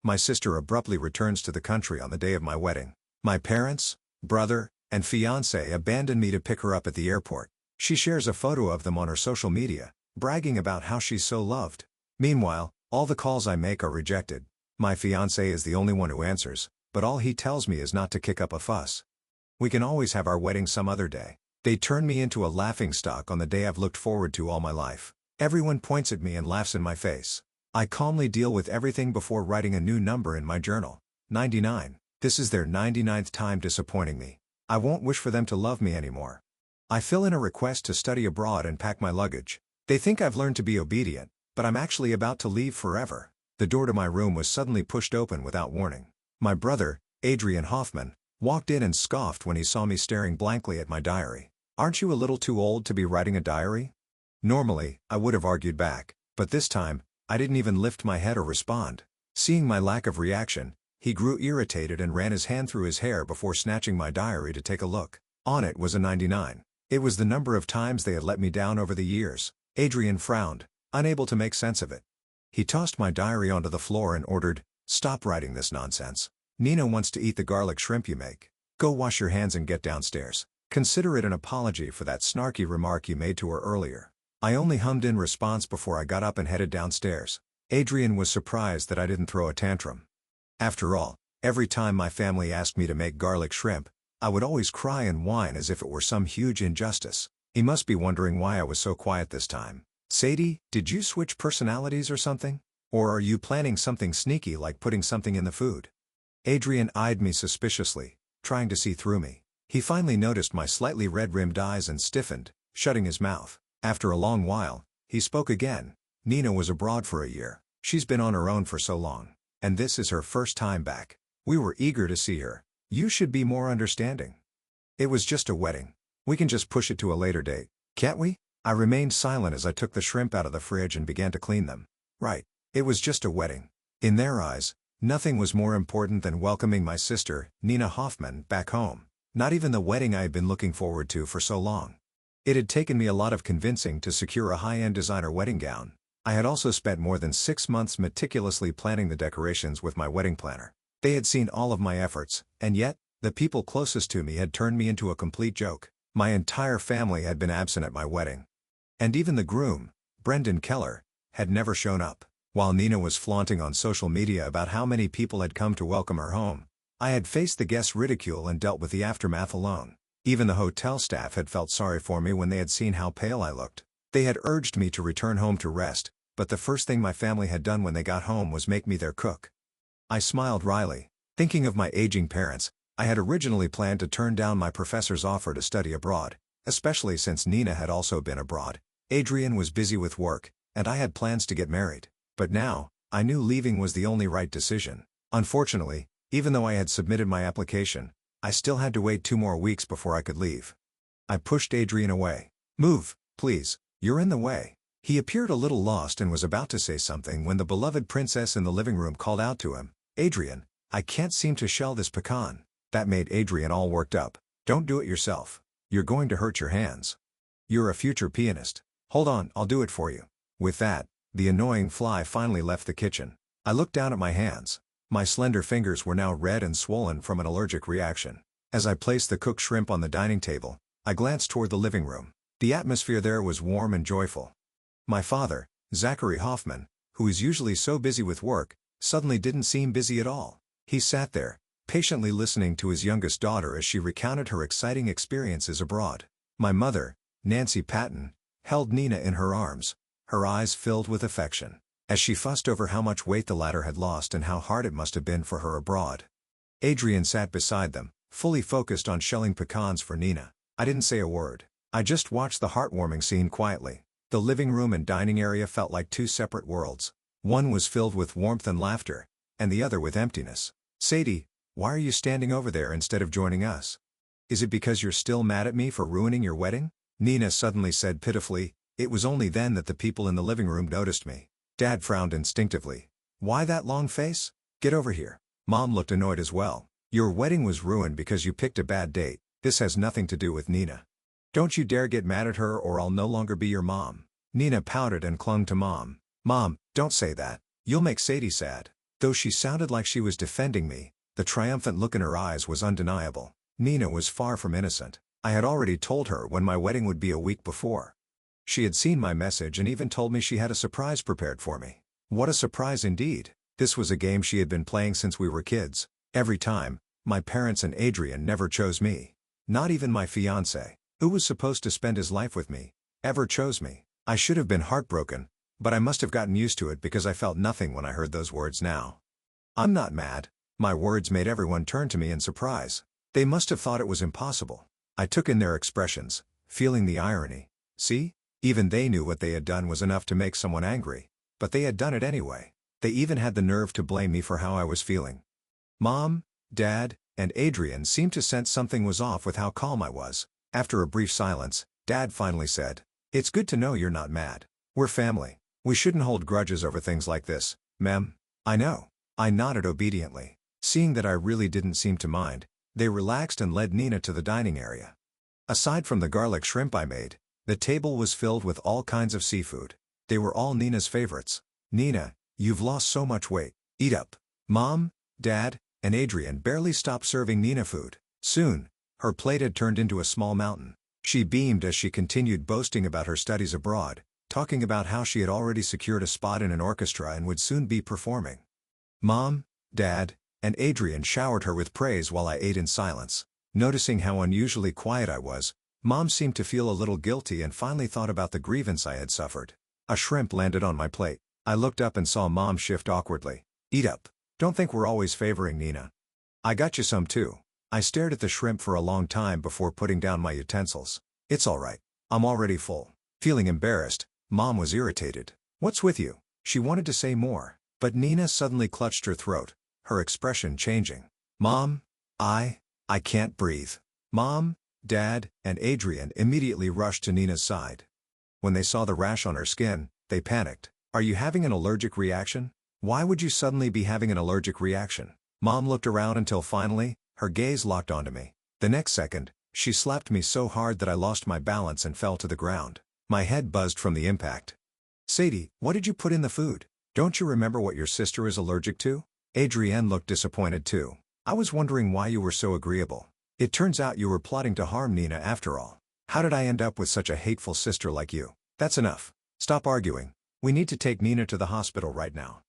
My sister abruptly returns to the country on the day of my wedding. My parents, brother, and fiancé abandoned me to pick her up at the airport. She shares a photo of them on her social media, bragging about how she's so loved. Meanwhile, all the calls I make are rejected. My fiancé is the only one who answers, but all he tells me is not to kick up a fuss. We can always have our wedding some other day. They turn me into a laughingstock on the day I've looked forward to all my life. Everyone points at me and laughs in my face. I calmly deal with everything before writing a new number in my journal. 99. This is their 99th time disappointing me. I won't wish for them to love me anymore. I fill in a request to study abroad and pack my luggage. They think I've learned to be obedient, but I'm actually about to leave forever. The door to my room was suddenly pushed open without warning. My brother, Adrian Hoffman, walked in and scoffed when he saw me staring blankly at my diary. "Aren't you a little too old to be writing a diary?" Normally, I would have argued back, but this time, I didn't even lift my head or respond. Seeing my lack of reaction, he grew irritated and ran his hand through his hair before snatching my diary to take a look. On it was a 99. It was the number of times they had let me down over the years. Adrian frowned, unable to make sense of it. He tossed my diary onto the floor and ordered, "Stop writing this nonsense. Nina wants to eat the garlic shrimp you make. Go wash your hands and get downstairs. Consider it an apology for that snarky remark you made to her earlier." I only hummed in response before I got up and headed downstairs. Adrian was surprised that I didn't throw a tantrum. After all, every time my family asked me to make garlic shrimp, I would always cry and whine as if it were some huge injustice. He must be wondering why I was so quiet this time. "Sadie, did you switch personalities or something? Or are you planning something sneaky like putting something in the food?" Adrian eyed me suspiciously, trying to see through me. He finally noticed my slightly red-rimmed eyes and stiffened, shutting his mouth. After a long while, he spoke again. "Nina was abroad for a year. She's been on her own for so long. And this is her first time back. We were eager to see her. You should be more understanding. It was just a wedding. We can just push it to a later date, can't we?" I remained silent as I took the shrimp out of the fridge and began to clean them. Right. It was just a wedding. In their eyes, nothing was more important than welcoming my sister, Nina Hoffman, back home. Not even the wedding I had been looking forward to for so long. It had taken me a lot of convincing to secure a high-end designer wedding gown. I had also spent more than 6 months meticulously planning the decorations with my wedding planner. They had seen all of my efforts, and yet, the people closest to me had turned me into a complete joke. My entire family had been absent at my wedding. And even the groom, Brendan Keller, had never shown up. While Nina was flaunting on social media about how many people had come to welcome her home, I had faced the guests' ridicule and dealt with the aftermath alone. Even the hotel staff had felt sorry for me when they had seen how pale I looked. They had urged me to return home to rest, but the first thing my family had done when they got home was make me their cook. I smiled wryly. Thinking of my aging parents, I had originally planned to turn down my professor's offer to study abroad, especially since Nina had also been abroad. Adrian was busy with work, and I had plans to get married. But now, I knew leaving was the only right decision. Unfortunately, even though I had submitted my application, I still had to wait 2 more weeks before I could leave. I pushed Adrian away. "Move, please, you're in the way." He appeared a little lost and was about to say something when the beloved princess in the living room called out to him, "Adrian, I can't seem to shell this pecan." That made Adrian all worked up. "Don't do it yourself. You're going to hurt your hands. You're a future pianist. Hold on, I'll do it for you." With that, the annoying fly finally left the kitchen. I looked down at my hands. My slender fingers were now red and swollen from an allergic reaction. As I placed the cooked shrimp on the dining table, I glanced toward the living room. The atmosphere there was warm and joyful. My father, Zachary Hoffman, who is usually so busy with work, suddenly didn't seem busy at all. He sat there, patiently listening to his youngest daughter as she recounted her exciting experiences abroad. My mother, Nancy Patton, held Nina in her arms, her eyes filled with affection, as she fussed over how much weight the latter had lost and how hard it must have been for her abroad. Adrian sat beside them, fully focused on shelling pecans for Nina. I didn't say a word. I just watched the heartwarming scene quietly. The living room and dining area felt like 2 separate worlds. One was filled with warmth and laughter, and the other with emptiness. "Sadie, why are you standing over there instead of joining us? Is it because you're still mad at me for ruining your wedding?" Nina suddenly said pitifully. It was only then that the people in the living room noticed me. Dad frowned instinctively. "Why that long face? Get over here." Mom looked annoyed as well. "Your wedding was ruined because you picked a bad date. This has nothing to do with Nina. Don't you dare get mad at her or I'll no longer be your mom." Nina pouted and clung to Mom. "Mom, don't say that. You'll make Sadie sad." Though she sounded like she was defending me, the triumphant look in her eyes was undeniable. Nina was far from innocent. I had already told her when my wedding would be a week before. She had seen my message and even told me she had a surprise prepared for me. What a surprise indeed. This was a game she had been playing since we were kids. Every time, my parents and Adrian never chose me. Not even my fiancé, who was supposed to spend his life with me, ever chose me. I should have been heartbroken, but I must have gotten used to it because I felt nothing when I heard those words now. I'm not mad. My words made everyone turn to me in surprise. They must have thought it was impossible. I took in their expressions, feeling the irony. See? Even they knew what they had done was enough to make someone angry. But they had done it anyway. They even had the nerve to blame me for how I was feeling. Mom, Dad, and Adrian seemed to sense something was off with how calm I was. After a brief silence, Dad finally said, "It's good to know you're not mad. We're family. We shouldn't hold grudges over things like this, Mem." "I know." I nodded obediently. Seeing that I really didn't seem to mind, they relaxed and led Nina to the dining area. Aside from the garlic shrimp I made, the table was filled with all kinds of seafood. They were all Nina's favorites. "Nina, you've lost so much weight. Eat up." Mom, Dad, and Adrian barely stopped serving Nina food. Soon, her plate had turned into a small mountain. She beamed as she continued boasting about her studies abroad, talking about how she had already secured a spot in an orchestra and would soon be performing. Mom, Dad, and Adrian showered her with praise while I ate in silence. Noticing how unusually quiet I was, Mom seemed to feel a little guilty and finally thought about the grievance I had suffered. A shrimp landed on my plate. I looked up and saw Mom shift awkwardly. "Eat up. Don't think we're always favoring Nina." "I got you some too." I stared at the shrimp for a long time before putting down my utensils. "It's all right. I'm already full." Feeling embarrassed, Mom was irritated. "What's with you?" She wanted to say more, but Nina suddenly clutched her throat, her expression changing. "Mom, I can't breathe." Mom, Dad, and Adrian immediately rushed to Nina's side. When they saw the rash on her skin, they panicked. "Are you having an allergic reaction? Why would you suddenly be having an allergic reaction?" Mom looked around until finally, her gaze locked onto me. The next second, she slapped me so hard that I lost my balance and fell to the ground. My head buzzed from the impact. "Sadie, what did you put in the food? Don't you remember what your sister is allergic to?" Adrienne looked disappointed too. "I was wondering why you were so agreeable. It turns out you were plotting to harm Nina after all. How did I end up with such a hateful sister like you?" "That's enough. Stop arguing. We need to take Nina to the hospital right now."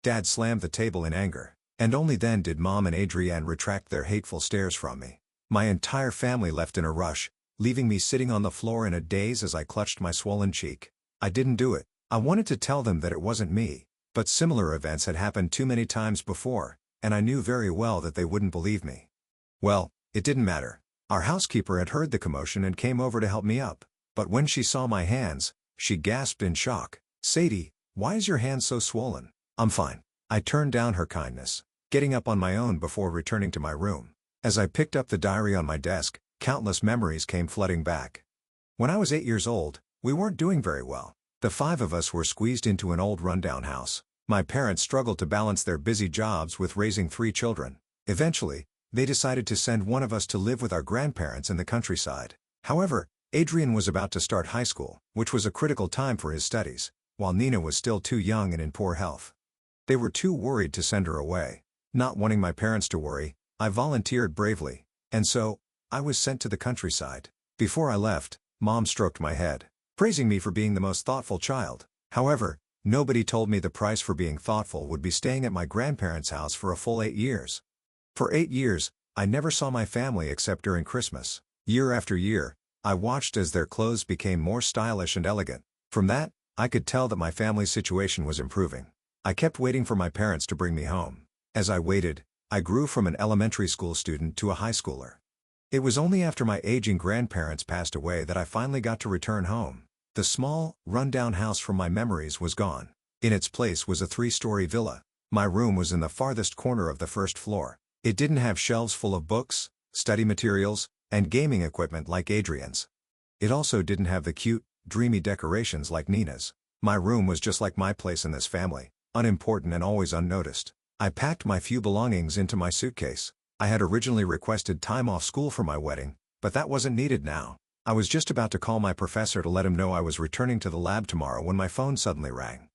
Dad slammed the table in anger, and only then did Mom and Adrienne retract their hateful stares from me. My entire family left in a rush, leaving me sitting on the floor in a daze as I clutched my swollen cheek. I didn't do it. I wanted to tell them that it wasn't me, but similar events had happened too many times before, and I knew very well that they wouldn't believe me. Well, it didn't matter. Our housekeeper had heard the commotion and came over to help me up, but when she saw my hands, she gasped in shock. "Sadie, why is your hand so swollen?" "I'm fine." I turned down her kindness, getting up on my own before returning to my room. As I picked up the diary on my desk, countless memories came flooding back. When I was 8 years old, we weren't doing very well. The 5 of us were squeezed into an old rundown house. My parents struggled to balance their busy jobs with raising 3 children. Eventually, they decided to send one of us to live with our grandparents in the countryside. However, Adrian was about to start high school, which was a critical time for his studies, while Nina was still too young and in poor health. They were too worried to send her away. Not wanting my parents to worry, I volunteered bravely, and so, I was sent to the countryside. Before I left, Mom stroked my head, praising me for being the most thoughtful child. However, nobody told me the price for being thoughtful would be staying at my grandparents' house for a full 8 years. For 8 years, I never saw my family except during Christmas. Year after year, I watched as their clothes became more stylish and elegant. From that, I could tell that my family's situation was improving. I kept waiting for my parents to bring me home. As I waited, I grew from an elementary school student to a high schooler. It was only after my aging grandparents passed away that I finally got to return home. The small, run-down house from my memories was gone. In its place was a 3-story villa. My room was in the farthest corner of the first floor. It didn't have shelves full of books, study materials, and gaming equipment like Adrian's. It also didn't have the cute, dreamy decorations like Nina's. My room was just like my place in this family, unimportant and always unnoticed. I packed my few belongings into my suitcase. I had originally requested time off school for my wedding, but that wasn't needed now. I was just about to call my professor to let him know I was returning to the lab tomorrow when my phone suddenly rang.